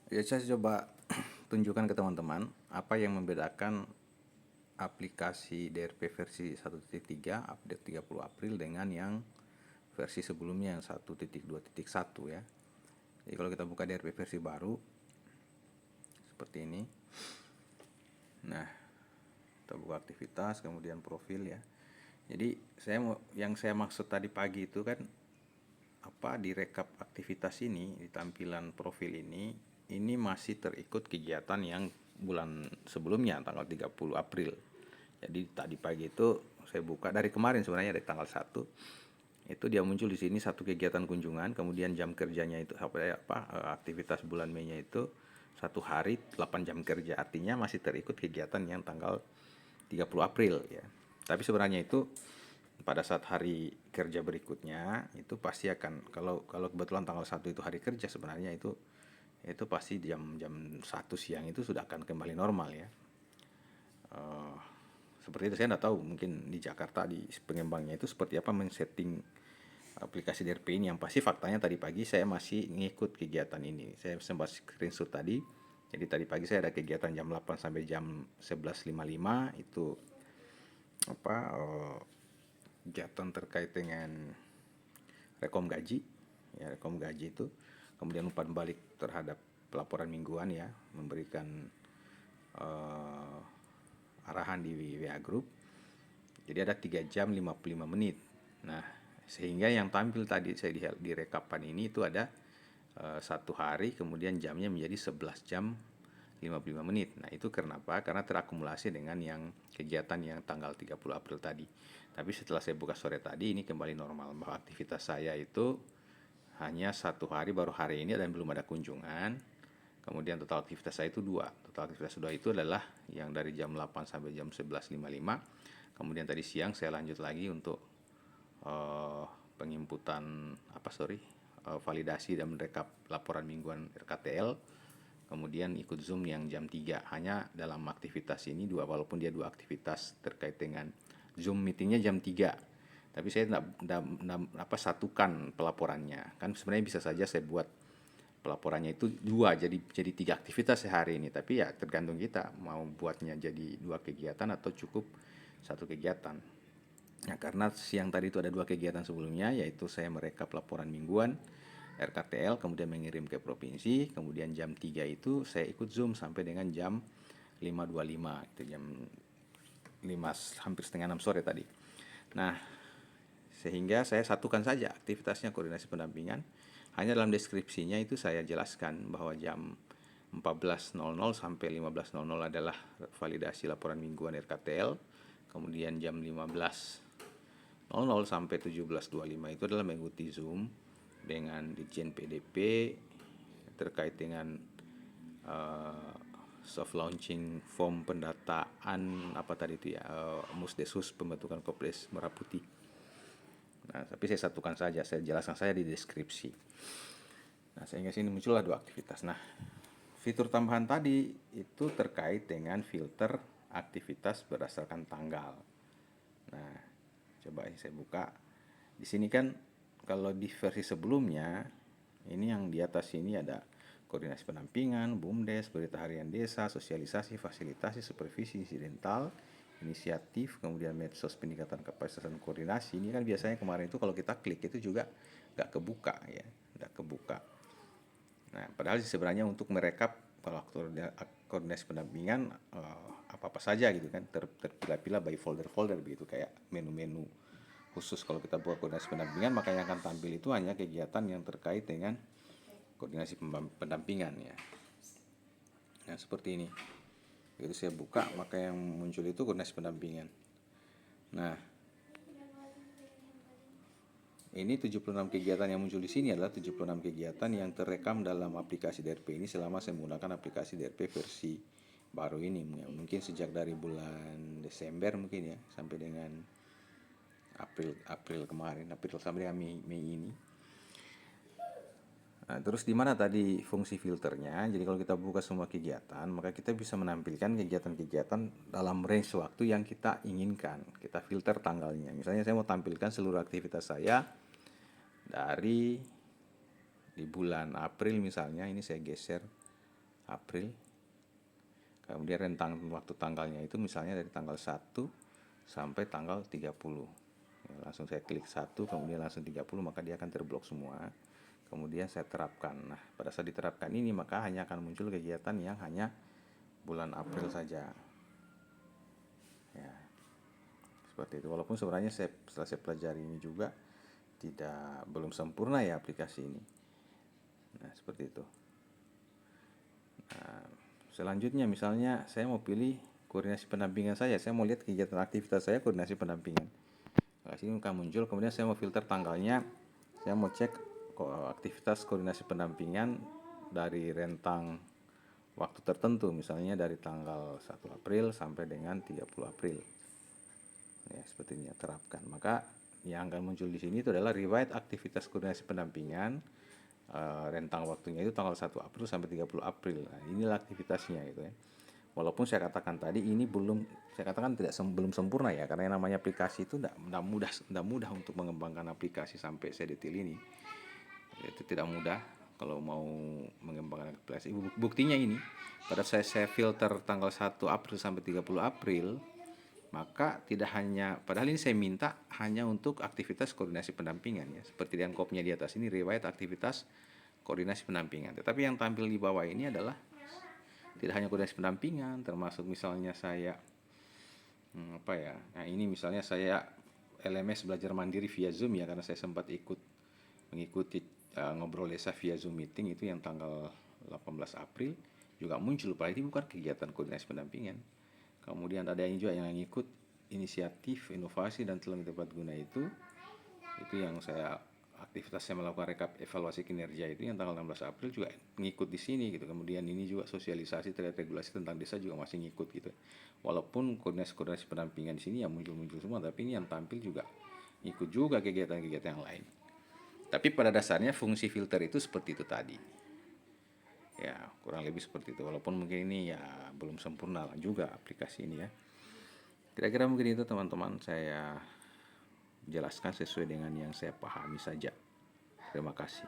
Ya, saya coba tunjukkan ke teman-teman apa yang membedakan aplikasi DRP versi 1.3 update 30 April dengan yang versi sebelumnya yang 1.2.1 ya. Jadi kalau kita buka DRP versi baru seperti ini. Nah, kita buka aktivitas kemudian profil ya. Jadi yang saya maksud tadi pagi itu kan di rekap aktivitas ini di tampilan profil ini masih terikut kegiatan yang bulan sebelumnya tanggal 30 April. Jadi tadi pagi itu saya buka dari kemarin sebenarnya dari tanggal 1 itu dia muncul di sini satu kegiatan kunjungan, kemudian jam kerjanya itu aktivitas bulan Mei-nya itu 1 hari 8 jam kerja, artinya masih terikut kegiatan yang tanggal 30 April ya. Tapi sebenarnya itu pada saat hari kerja berikutnya itu pasti akan kalau kebetulan tanggal 1 itu hari kerja sebenarnya itu pasti jam 1 siang itu sudah akan kembali normal ya. Seperti itu saya tidak tahu mungkin di Jakarta di pengembangnya itu seperti apa men-setting aplikasi DRP ini. Yang pasti faktanya tadi pagi saya masih ngikut kegiatan ini. Saya sempat screenshot tadi. Jadi tadi pagi saya ada kegiatan jam 8 sampai jam 11.55 itu kegiatan terkait dengan rekom gaji ya, rekom gaji itu, kemudian umpan balik terhadap pelaporan mingguan ya, memberikan arahan di WA Group. Jadi ada 3 jam 55 menit. Nah, sehingga yang tampil tadi saya di rekapan ini itu ada 1 hari kemudian jamnya menjadi 11 jam 55 menit. Nah, itu kenapa? Karena terakumulasi dengan yang kegiatan yang tanggal 30 April tadi. Tapi setelah saya buka sore tadi ini kembali normal bahwa aktivitas saya itu hanya 1 hari baru hari ini dan belum ada kunjungan. Kemudian total aktivitas saya itu 2. Total aktivitas 2 itu adalah yang dari jam 8 sampai jam 11.55. Kemudian tadi siang saya lanjut lagi untuk penginputan validasi dan merekap laporan mingguan RKTL. Kemudian ikut Zoom yang jam 3. Hanya dalam aktivitas ini walaupun dia 2 aktivitas terkait dengan Zoom meetingnya jam 3. Tapi saya tidak satukan pelaporannya. Kan sebenarnya bisa saja saya buat pelaporannya itu 2 jadi 3 aktivitas sehari ini, tapi ya tergantung kita mau buatnya jadi 2 kegiatan atau cukup 1 kegiatan. Nah, karena siang tadi itu ada 2 kegiatan sebelumnya, yaitu saya merekap laporan mingguan RKTL kemudian mengirim ke provinsi, kemudian jam 3 itu saya ikut Zoom sampai dengan jam 5.25, itu jam 5 hampir setengah 6 sore tadi. Nah, sehingga saya satukan saja aktivitasnya koordinasi pendampingan. Hanya dalam deskripsinya itu saya jelaskan bahwa jam 14.00 sampai 15.00 adalah validasi laporan mingguan RKTL. Kemudian jam 15.00 sampai 17.25 itu adalah mengikuti Zoom dengan Ditjen PDP terkait dengan soft launching form pendataan Musdesus pembentukan Kopdes Merah Putih. Nah, tapi saya satukan saja, saya jelaskan saja di deskripsi. Nah, sehingga sini muncullah 2 aktivitas. Nah, fitur tambahan tadi itu terkait dengan filter aktivitas berdasarkan tanggal. Nah, coba saya buka. Di sini kan kalau di versi sebelumnya, ini yang di atas ini ada koordinasi pendampingan, BUMDes, berita harian desa, sosialisasi, fasilitasi, supervisi insidental, inisiatif, kemudian medsos peningkatan kapasitas dan koordinasi. Ini kan biasanya kemarin itu kalau kita klik itu juga nggak kebuka ya, nggak kebuka. Nah, padahal sebenarnya untuk merekap kalau koordinasi pendampingan apa-apa saja gitu kan, terpilah-pilah by folder-folder begitu, kayak menu-menu khusus. Kalau kita buat koordinasi pendampingan maka yang akan tampil itu hanya kegiatan yang terkait dengan koordinasi pendampingan ya. Nah, seperti ini. Begitu saya buka maka yang muncul itu koordinasi pendampingan. Nah, ini 76 kegiatan yang muncul di sini adalah 76 kegiatan yang terekam dalam aplikasi DRP ini selama saya menggunakan aplikasi DRP versi baru ini. Mungkin sejak dari bulan Desember mungkin ya sampai dengan April kemarin, April sampai dengan Mei ini. Nah, terus di mana tadi fungsi filternya? Jadi kalau kita buka semua kegiatan, maka kita bisa menampilkan kegiatan-kegiatan dalam range waktu yang kita inginkan. Kita filter tanggalnya. Misalnya saya mau tampilkan seluruh aktivitas saya dari di bulan April misalnya, ini saya geser April. Kemudian rentang waktu tanggalnya itu misalnya dari tanggal 1 sampai tanggal 30. Ya, langsung saya klik 1, kemudian langsung 30, maka dia akan terblok semua. Kemudian saya terapkan. Nah, pada saat diterapkan ini maka hanya akan muncul kegiatan yang hanya bulan April saja. Ya, seperti itu. Walaupun sebenarnya setelah saya pelajari ini juga belum sempurna ya aplikasi ini. Nah, seperti itu. Nah, selanjutnya misalnya saya mau pilih koordinasi pendampingan saya mau lihat kegiatan aktivitas saya koordinasi pendampingan. Nah, sini akan muncul, kemudian saya mau filter tanggalnya, saya mau cek aktivitas koordinasi pendampingan dari rentang waktu tertentu, misalnya dari tanggal 1 April sampai dengan 30 April. Ya, seperti ini ya, terapkan. Maka yang akan muncul di sini itu adalah riwayat aktivitas koordinasi pendampingan, rentang waktunya itu tanggal 1 April sampai 30 April. Nah, inilah aktivitasnya gitu ya. Walaupun saya katakan tadi ini saya katakan belum sempurna ya, karena yang namanya aplikasi itu tidak mudah untuk mengembangkan aplikasi sampai sedetil ini. Itu tidak mudah kalau mau mengembangkan aplikasi. Buktinya ini, pada saya filter tanggal 1 April sampai 30 April, maka tidak hanya, padahal ini saya minta hanya untuk aktivitas koordinasi pendampingan ya, seperti yang kopnya di atas ini riwayat aktivitas koordinasi pendampingan. Tetapi yang tampil di bawah ini adalah tidak hanya koordinasi pendampingan, termasuk misalnya saya nah ini misalnya saya LMS belajar mandiri via Zoom ya, karena saya sempat mengikuti ngobrol desa via Zoom meeting itu yang tanggal 18 April juga muncul, padahal ini bukan kegiatan koordinasi pendampingan. Kemudian ada yang juga yang ikut inisiatif inovasi dan teknologi tepat guna itu yang aktivitas saya melakukan rekap evaluasi kinerja itu yang tanggal 16 April juga ngikut di sini gitu. Kemudian ini juga sosialisasi terkait regulasi tentang desa juga masih ngikut gitu. Walaupun koordinasi pendampingan di sini yang muncul semua, tapi ini yang tampil juga ikut juga kegiatan-kegiatan yang lain. Tapi pada dasarnya fungsi filter itu seperti itu tadi. Ya, kurang lebih seperti itu. Walaupun mungkin ini ya belum sempurna juga aplikasi ini ya. Kira-kira mungkin itu teman-teman saya jelaskan sesuai dengan yang saya pahami saja. Terima kasih.